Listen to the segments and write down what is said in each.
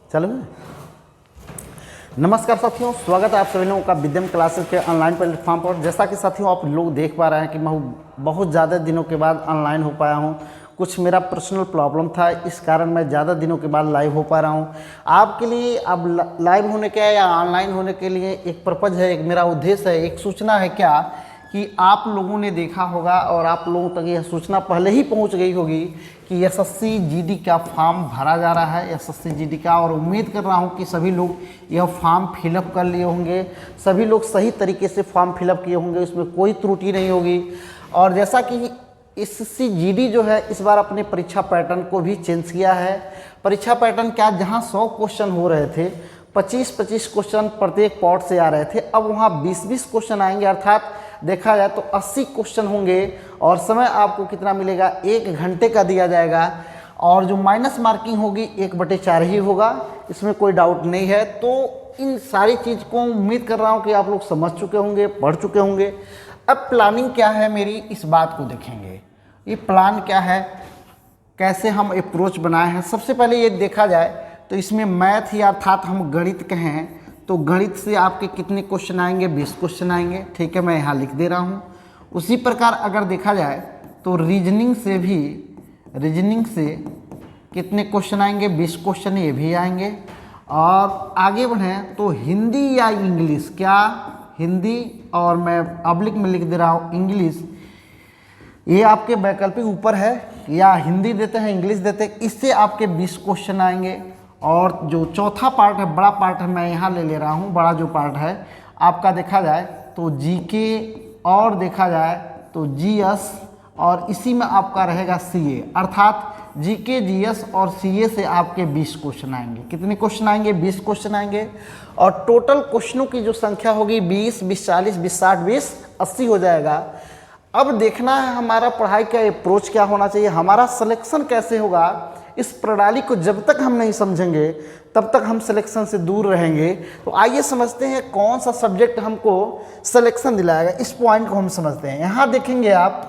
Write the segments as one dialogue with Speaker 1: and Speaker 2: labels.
Speaker 1: चलो। नमस्कार साथियों, स्वागत है आप सभी लोगों का विद्यम क्लासेस के ऑनलाइन प्लेटफॉर्म पर। जैसा कि साथियों आप लोग देख पा रहे हैं कि मैं बहुत ज़्यादा दिनों के बाद ऑनलाइन हो पाया हूं। कुछ मेरा पर्सनल प्रॉब्लम था, इस कारण मैं ज़्यादा दिनों के बाद लाइव हो पा रहा हूं। आपके लिए अब लाइव होने के या ऑनलाइन होने के लिए एक पर्पज़ है, एक मेरा उद्देश्य है, एक सूचना है क्या कि आप लोगों ने देखा होगा और आप लोगों तक यह सूचना पहले ही पहुंच गई होगी कि एसएससी जीडी का फॉर्म भरा जा रहा है, एसएससी जीडी का। और उम्मीद कर रहा हूं कि सभी लोग यह फॉर्म फिलअप कर लिए होंगे, सभी लोग सही तरीके से फॉर्म फिलअप किए होंगे, उसमें कोई त्रुटि नहीं होगी। और जैसा कि एसएससी जीडी जो है इस बार अपने परीक्षा पैटर्न को भी चेंज किया है। परीक्षा पैटर्न क्या, जहां 100 क्वेश्चन हो रहे थे, 25-25 क्वेश्चन प्रत्येक पार्ट से आ रहे थे, अब वहां 20-20 क्वेश्चन आएंगे। अर्थात देखा जाए तो 80 क्वेश्चन होंगे और समय आपको कितना मिलेगा, 1 घंटे का दिया जाएगा। और जो माइनस मार्किंग होगी 1/4 ही होगा, इसमें कोई डाउट नहीं है। तो इन सारी चीज़ को उम्मीद कर रहा हूँ कि आप लोग समझ चुके होंगे, पढ़ चुके होंगे। अब प्लानिंग क्या है मेरी, इस बात को देखेंगे। ये प्लान क्या है, कैसे हम अप्रोच बनाए हैं। सबसे पहले ये देखा जाए तो इसमें मैथ ही अर्थात हम गणित कहें तो गणित से आपके कितने क्वेश्चन आएंगे, 20 क्वेश्चन आएंगे। ठीक है, मैं यहाँ लिख दे रहा हूँ। उसी प्रकार अगर देखा जाए तो रीजनिंग से कितने क्वेश्चन आएंगे, 20 क्वेश्चन ये भी आएंगे। और आगे बढ़ें तो हिंदी या इंग्लिश, क्या हिंदी, और मैं पब्लिक में लिख दे रहा हूँ इंग्लिश, ये आपके वैकल्पिक ऊपर है, या हिंदी देते हैं इंग्लिश देते हैं, इससे आपके 20 क्वेश्चन आएंगे। और जो चौथा पार्ट है, बड़ा पार्ट है, मैं यहाँ ले रहा हूँ। बड़ा जो पार्ट है आपका देखा जाए तो जीके, और देखा जाए तो जीएस, और इसी में आपका रहेगा सीए। अर्थात जीके, जीएस और सीए से आपके 20 क्वेश्चन आएंगे। कितने क्वेश्चन आएंगे, 20 क्वेश्चन आएंगे। और टोटल क्वेश्चनों की जो संख्या होगी 20, 20, 40, 20, 60, 20, 80 हो जाएगा। अब देखना है हमारा पढ़ाई का अप्रोच क्या होना चाहिए, हमारा सिलेक्शन कैसे होगा। इस प्रणाली को जब तक हम नहीं समझेंगे तब तक हम सिलेक्शन से दूर रहेंगे। तो आइए समझते हैं कौन सा सब्जेक्ट हमको सिलेक्शन दिलाएगा, इस पॉइंट को हम समझते हैं। यहाँ देखेंगे आप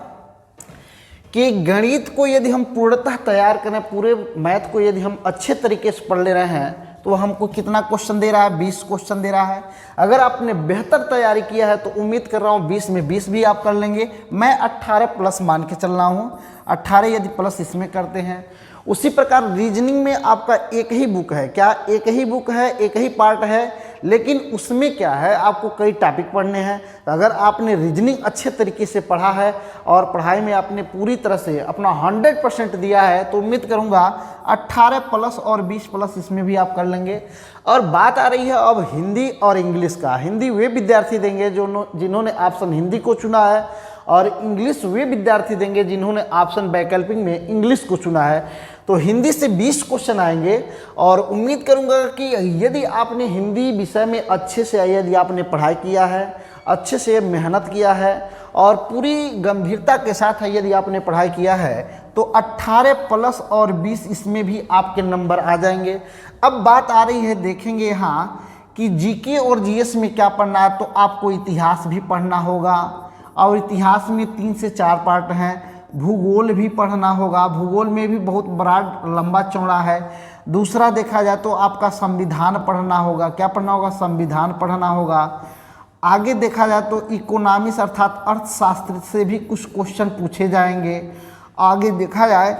Speaker 1: कि गणित को यदि हम पूर्णतः तैयार करें, पूरे मैथ को यदि हम अच्छे तरीके से पढ़ ले रहे हैं तो हमको कितना क्वेश्चन दे रहा है, 20 क्वेश्चन दे रहा है। अगर आपने बेहतर तैयारी किया है तो उम्मीद कर रहा हूँ 20 में 20 भी आप कर लेंगे। मैं 18 प्लस मान के चल रहा हूँ, 18 यदि प्लस इसमें करते हैं। उसी प्रकार रीजनिंग में आपका एक ही बुक है, क्या एक ही बुक है, एक ही पार्ट है, लेकिन उसमें क्या है आपको कई टॉपिक पढ़ने हैं। तो अगर आपने रीजनिंग अच्छे तरीके से पढ़ा है और पढ़ाई में आपने पूरी तरह से अपना 100% दिया है तो उम्मीद करूंगा 18 प्लस और 20 प्लस इसमें भी आप कर लेंगे। और बात आ रही है अब हिंदी और इंग्लिश का। हिंदी वे विद्यार्थी देंगे जिन्होंने ऑप्शन हिंदी को चुना है, और इंग्लिश वे विद्यार्थी देंगे जिन्होंने ऑप्शन वैकल्पिक में इंग्लिश को चुना है। तो हिंदी से 20 क्वेश्चन आएंगे। और उम्मीद करूंगा कि यदि आपने हिंदी विषय में अच्छे से यदि आपने पढ़ाई किया है, अच्छे से मेहनत किया है और पूरी गंभीरता के साथ यदि आपने पढ़ाई किया है तो 18 प्लस और 20 इसमें भी आपके नंबर आ जाएंगे। अब बात आ रही है, देखेंगे यहाँ कि जीके और जीएस में क्या पढ़ना है। तो आपको इतिहास भी पढ़ना होगा, और इतिहास में 3 से 4 पार्ट हैं। भूगोल भी पढ़ना होगा, भूगोल में भी बहुत बड़ा लंबा चौड़ा है। दूसरा देखा जाए तो आपका संविधान पढ़ना होगा, क्या पढ़ना होगा, संविधान पढ़ना होगा। आगे देखा जाए तो इकोनॉमिक्स अर्थात अर्थशास्त्र से भी कुछ क्वेश्चन पूछे जाएंगे। आगे देखा जाए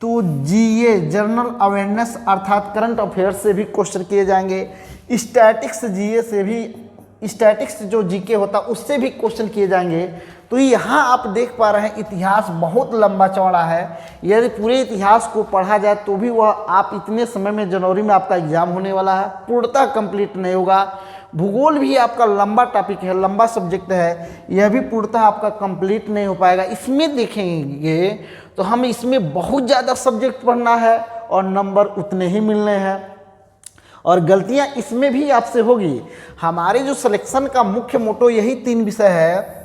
Speaker 1: तो जीए, जनरल अवेयरनेस अर्थात करंट अफेयर्स से भी क्वेश्चन किए जाएंगे। स्टैटिक्स, जीए से भी, स्टैटिक्स जो जीके होता है उससे भी क्वेश्चन किए जाएंगे। तो यहाँ आप देख पा रहे हैं इतिहास बहुत लंबा चौड़ा है। यदि पूरे इतिहास को पढ़ा जाए तो भी वह आप इतने समय में, जनवरी में आपका एग्जाम होने वाला है, पूर्णतः कंप्लीट नहीं होगा। भूगोल भी आपका लंबा टॉपिक है, लंबा सब्जेक्ट है, यह भी पूर्णतः आपका कंप्लीट नहीं हो पाएगा। इसमें देखेंगे तो हम इसमें बहुत ज़्यादा सब्जेक्ट पढ़ना है और नंबर उतने ही मिलने हैं, और गलतियां इसमें भी आपसे होगी। हमारे जो सिलेक्शन का मुख्य मोटो यही 3 विषय है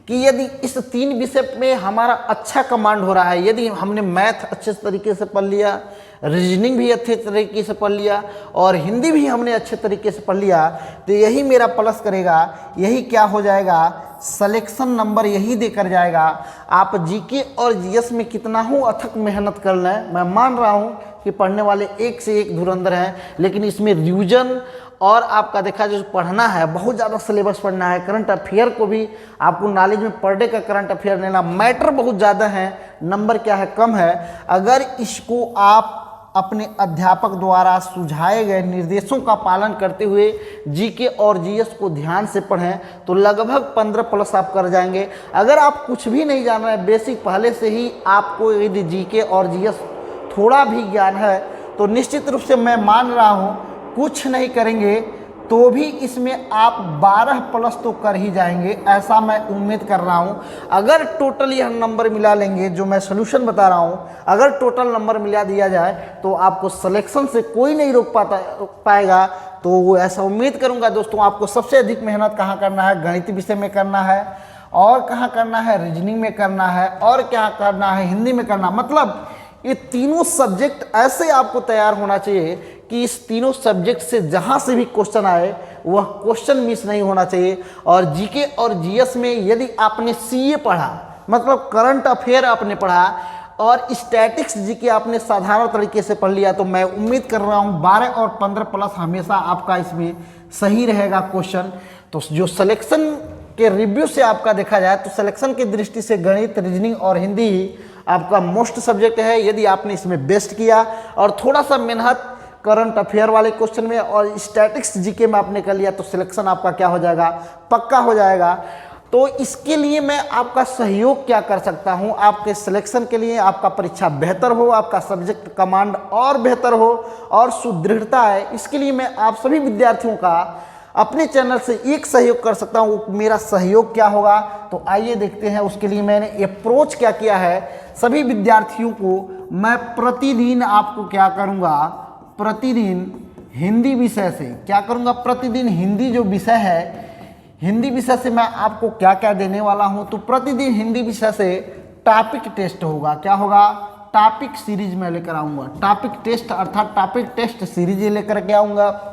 Speaker 1: कि यदि इस 3 विषय में हमारा अच्छा कमांड हो रहा है, यदि हमने मैथ अच्छे तरीके से पढ़ लिया, रीजनिंग भी अच्छे तरीके से पढ़ लिया और हिंदी भी हमने अच्छे तरीके से पढ़ लिया, तो यही मेरा प्लस करेगा, यही क्या हो जाएगा, सिलेक्शन नंबर यही देकर जाएगा। आप जीके और जीएस में कितना हो अथक मेहनत कर लें, मैं मान रहा हूँ कि पढ़ने वाले एक से एक धुरंधर हैं, लेकिन इसमें रिवीजन और आपका देखा जो पढ़ना है, बहुत ज़्यादा सिलेबस पढ़ना है। करंट अफेयर को भी आपको नॉलेज में पर डे का करंट अफेयर लेना, मैटर बहुत ज़्यादा है, नंबर क्या है कम है। अगर इसको आप अपने अध्यापक द्वारा सुझाए गए निर्देशों का पालन करते हुए जीके और जीएस को ध्यान से पढ़ें तो लगभग 15+ आप कर जाएंगे। अगर आप कुछ भी नहीं जान रहे हैं, बेसिक पहले से ही आपको यदि जीके और जीएस थोड़ा भी ज्ञान है तो निश्चित रूप से मैं मान रहा हूँ कुछ नहीं करेंगे तो भी इसमें आप 12+ तो कर ही जाएंगे, ऐसा मैं उम्मीद कर रहा हूं। अगर टोटल यह नंबर मिला लेंगे जो मैं सॉल्यूशन बता रहा हूं, अगर टोटल नंबर मिला दिया जाए तो आपको सिलेक्शन से कोई नहीं रोक पाएगा। तो वो ऐसा उम्मीद करूंगा दोस्तों। आपको सबसे अधिक मेहनत कहाँ करना है, गणित विषय में करना है, और कहाँ करना है, रीजनिंग में करना है, और क्या करना है, हिंदी में करना। मतलब ये तीनों सब्जेक्ट ऐसे आपको तैयार होना चाहिए कि इस तीनों सब्जेक्ट से जहाँ से भी क्वेश्चन आए वह क्वेश्चन मिस नहीं होना चाहिए। और जीके और जीएस में यदि आपने सीए पढ़ा, मतलब करंट अफेयर आपने पढ़ा, और स्टैटिक्स जीके आपने साधारण तरीके से पढ़ लिया, तो मैं उम्मीद कर रहा हूँ 12 और 15+ हमेशा आपका इसमें सही रहेगा क्वेश्चन। तो जो सिलेक्शन के रिव्यू से आपका देखा जाए तो सिलेक्शन की दृष्टि से गणित, रीजनिंग और हिंदी ही आपका मोस्ट सब्जेक्ट है। यदि आपने इसमें बेस्ट किया और थोड़ा सा मेहनत करंट अफेयर वाले क्वेश्चन में और स्टैटिक्स जीके में आपने कर लिया तो सिलेक्शन आपका क्या हो जाएगा, पक्का हो जाएगा। तो इसके लिए मैं आपका सहयोग क्या कर सकता हूं, आपके सिलेक्शन के लिए आपका परीक्षा बेहतर हो, आपका सब्जेक्ट कमांड और बेहतर हो और सुदृढ़ता है, इसके लिए मैं आप सभी विद्यार्थियों का अपने चैनल से एक सहयोग कर सकता हूं। मेरा सहयोग क्या होगा तो आइए देखते हैं। उसके लिए मैंने अप्रोच क्या किया है, सभी विद्यार्थियों को मैं प्रतिदिन आपको क्या करूंगा, प्रतिदिन हिंदी विषय से क्या करूंगा, प्रतिदिन हिंदी जो विषय है, हिंदी विषय से मैं आपको क्या क्या देने वाला हूं। तो प्रतिदिन हिंदी विषय से टॉपिक टेस्ट होगा। क्या होगा, टॉपिक सीरीज में लेकर आऊंगा। टॉपिक टेस्ट अर्थात टॉपिक टेस्ट सीरीज लेकर के आऊंगा।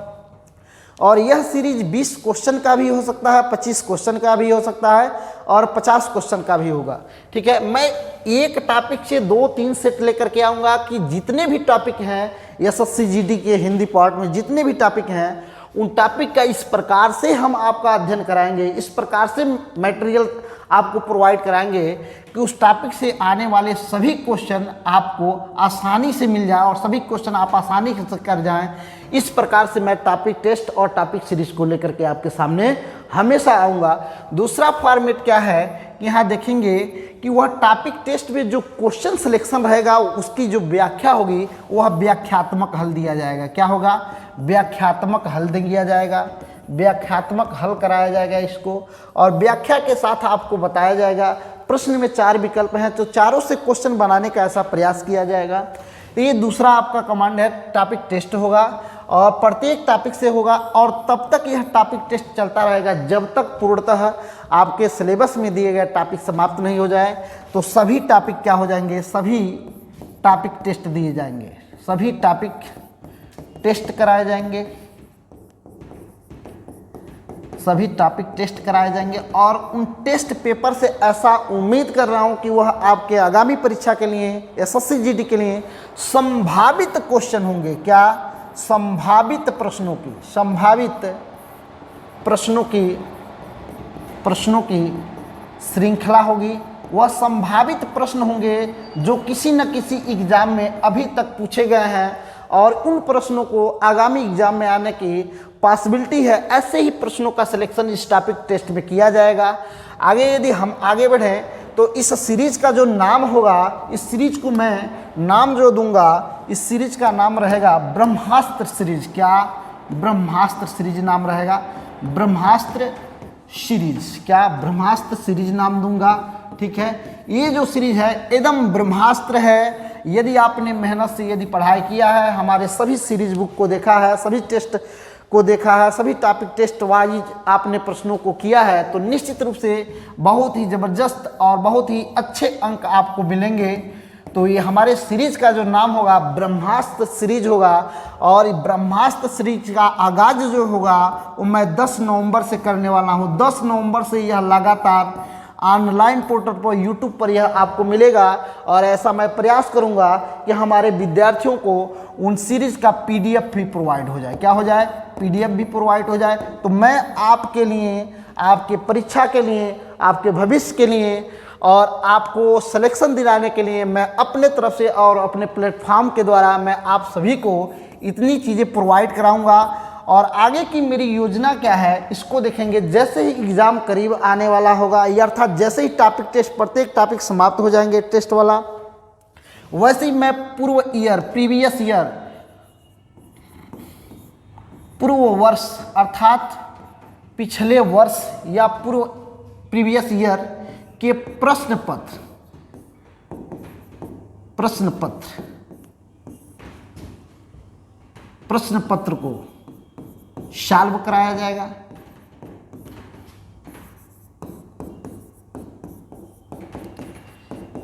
Speaker 1: और यह सीरीज 20 क्वेश्चन का भी हो सकता है, 25 क्वेश्चन का भी हो सकता है और 50 क्वेश्चन का भी होगा। ठीक है, मैं एक टॉपिक से 2-3 सेट लेकर के आऊँगा कि जितने भी टॉपिक हैं एसएससी जीडी के हिंदी पार्ट में, जितने भी टॉपिक हैं उन टॉपिक का इस प्रकार से हम आपका अध्ययन कराएंगे, इस प्रकार से मटेरियल आपको प्रोवाइड कराएंगे कि उस टॉपिक से आने वाले सभी क्वेश्चन आपको आसानी से मिल जाए और सभी क्वेश्चन आप आसानी से कर जाएं। इस प्रकार से मैं टॉपिक टेस्ट और टॉपिक सीरीज को लेकर के आपके सामने हमेशा आऊँगा। दूसरा फॉर्मेट क्या है कि यहाँ देखेंगे कि वह टॉपिक टेस्ट में जो क्वेश्चन सिलेक्शन रहेगा उसकी जो व्याख्या होगी वह व्याख्यात्मक हल दिया जाएगा। क्या होगा, व्याख्यात्मक हल दिया जाएगा, व्याख्यात्मक हल कराया जाएगा इसको, और व्याख्या के साथ आपको बताया जाएगा। प्रश्न में 4 विकल्प हैं तो चारों से क्वेश्चन बनाने का ऐसा प्रयास किया जाएगा। तो ये दूसरा आपका कमांड है, टॉपिक टेस्ट होगा और प्रत्येक टॉपिक से होगा और तब तक यह टॉपिक टेस्ट चलता रहेगा जब तक पूर्णतः आपके सिलेबस में दिए गए टॉपिक समाप्त नहीं हो जाए। तो सभी टॉपिक क्या हो जाएंगे, सभी टॉपिक टेस्ट दिए जाएंगे, सभी टॉपिक टेस्ट कराए जाएंगे, सभी टॉपिक टेस्ट कराए जाएंगे। और उन टेस्ट पेपर से ऐसा उम्मीद कर रहा हूं कि वह आपके आगामी परीक्षा के लिए, एसएससी जीडी के लिए संभावित क्वेश्चन होंगे। क्या, संभावित प्रश्नों की, संभावित प्रश्नों की श्रृंखला होगी। वह संभावित प्रश्न होंगे जो किसी न किसी एग्जाम में अभी तक पूछे गए हैं और उन प्रश्नों को आगामी एग्जाम में आने की पॉसिबिलिटी है। ऐसे ही प्रश्नों का सिलेक्शन इस टॉपिक टेस्ट में किया जाएगा। आगे यदि हम आगे बढ़ें तो इस सीरीज का जो नाम होगा, इस सीरीज को मैं नाम जो दूंगा, इस सीरीज का नाम रहेगा ब्रह्मास्त्र सीरीज। क्या, ब्रह्मास्त्र सीरीज नाम रहेगा, ब्रह्मास्त्र सीरीज। क्या, ब्रह्मास्त्र सीरीज नाम दूंगा। ठीक है, ये जो सीरीज है एकदम ब्रह्मास्त्र है। यदि आपने मेहनत से यदि पढ़ाई किया है, हमारे सभी सीरीज बुक को देखा है, सभी टेस्ट को देखा है, सभी टॉपिक टेस्ट वाइज आपने प्रश्नों को किया है, तो निश्चित रूप से बहुत ही ज़बरदस्त और बहुत ही अच्छे अंक आपको मिलेंगे। तो ये हमारे सीरीज का जो नाम होगा ब्रह्मास्त्र सीरीज होगा। और ब्रह्मास्त्र सीरीज का आगाज जो होगा वो मैं 10 नवंबर से करने वाला हूँ। 10 नवंबर से यह लगातार ऑनलाइन पोर्टल पर यूट्यूब पर यह आपको मिलेगा। और ऐसा मैं प्रयास करूंगा कि हमारे विद्यार्थियों को उन सीरीज का पीडीएफ भी प्रोवाइड हो जाए। क्या हो जाए? पीडीएफ भी प्रोवाइड हो जाए। तो मैं आपके लिए, आपके परीक्षा के लिए, आपके भविष्य के लिए और आपको सिलेक्शन दिलाने के लिए मैं अपने तरफ से और अपने प्लेटफॉर्म के द्वारा मैं आप सभी को इतनी चीज़ें प्रोवाइड कराऊंगा। और आगे की मेरी योजना क्या है इसको देखेंगे। जैसे ही एग्ज़ाम करीब आने वाला होगा, या अर्थात जैसे ही टॉपिक टेस्ट, प्रत्येक टॉपिक समाप्त हो जाएंगे टेस्ट वाला, वैसे ही मैं पूर्व ईयर, प्रीवियस ईयर, पूर्व वर्ष अर्थात पिछले वर्ष या पूर्व प्रीवियस ईयर के प्रश्न पत्र को सॉल्व कराया जाएगा।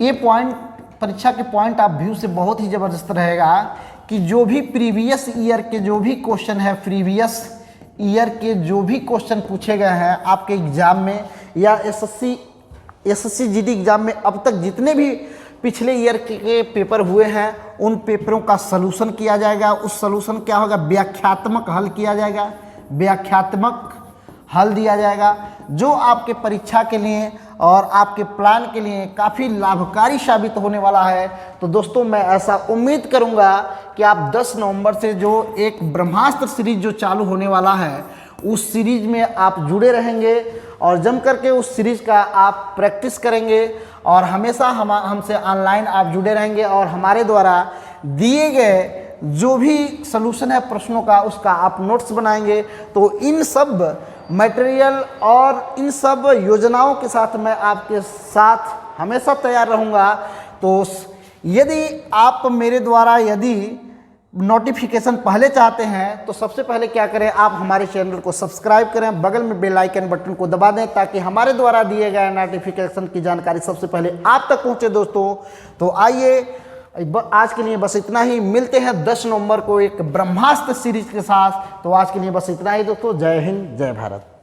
Speaker 1: ये पॉइंट, परीक्षा के पॉइंट ऑफ व्यू से बहुत ही ज़बरदस्त रहेगा कि जो भी प्रीवियस ईयर के जो भी क्वेश्चन है, प्रीवियस ईयर के जो भी क्वेश्चन पूछे गए हैं आपके एग्जाम में या एसएससी जीडी एग्जाम में, अब तक जितने भी पिछले ईयर के पेपर हुए हैं उन पेपरों का सलूशन किया जाएगा। उस सलूशन क्या होगा? व्याख्यात्मक हल किया जाएगा, व्याख्यात्मक हल दिया जाएगा, जो आपके परीक्षा के लिए और आपके प्लान के लिए काफ़ी लाभकारी साबित होने वाला है। तो दोस्तों मैं ऐसा उम्मीद करूंगा कि आप 10 नवंबर से जो एक ब्रह्मास्त्र सीरीज जो चालू होने वाला है उस सीरीज में आप जुड़े रहेंगे और जम करके उस सीरीज का आप प्रैक्टिस करेंगे और हमेशा हमसे ऑनलाइन आप जुड़े रहेंगे और हमारे द्वारा दिए गए जो भी सलूशन है प्रश्नों का उसका आप नोट्स बनाएंगे। तो इन सब मटेरियल और इन सब योजनाओं के साथ मैं आपके साथ हमेशा तैयार रहूँगा। तो यदि आप मेरे द्वारा यदि नोटिफिकेशन पहले चाहते हैं तो सबसे पहले क्या करें, आप हमारे चैनल को सब्सक्राइब करें, बगल में बेल आइकन बटन को दबा दें ताकि हमारे द्वारा दिए गए नोटिफिकेशन की जानकारी सबसे पहले आप तक पहुंचे दोस्तों। तो आइए आज के लिए बस इतना ही, मिलते हैं 10 नवंबर को एक ब्रह्मास्त्र सीरीज के साथ। तो आज के लिए बस इतना ही दोस्तों। जय हिंद, जय भारत।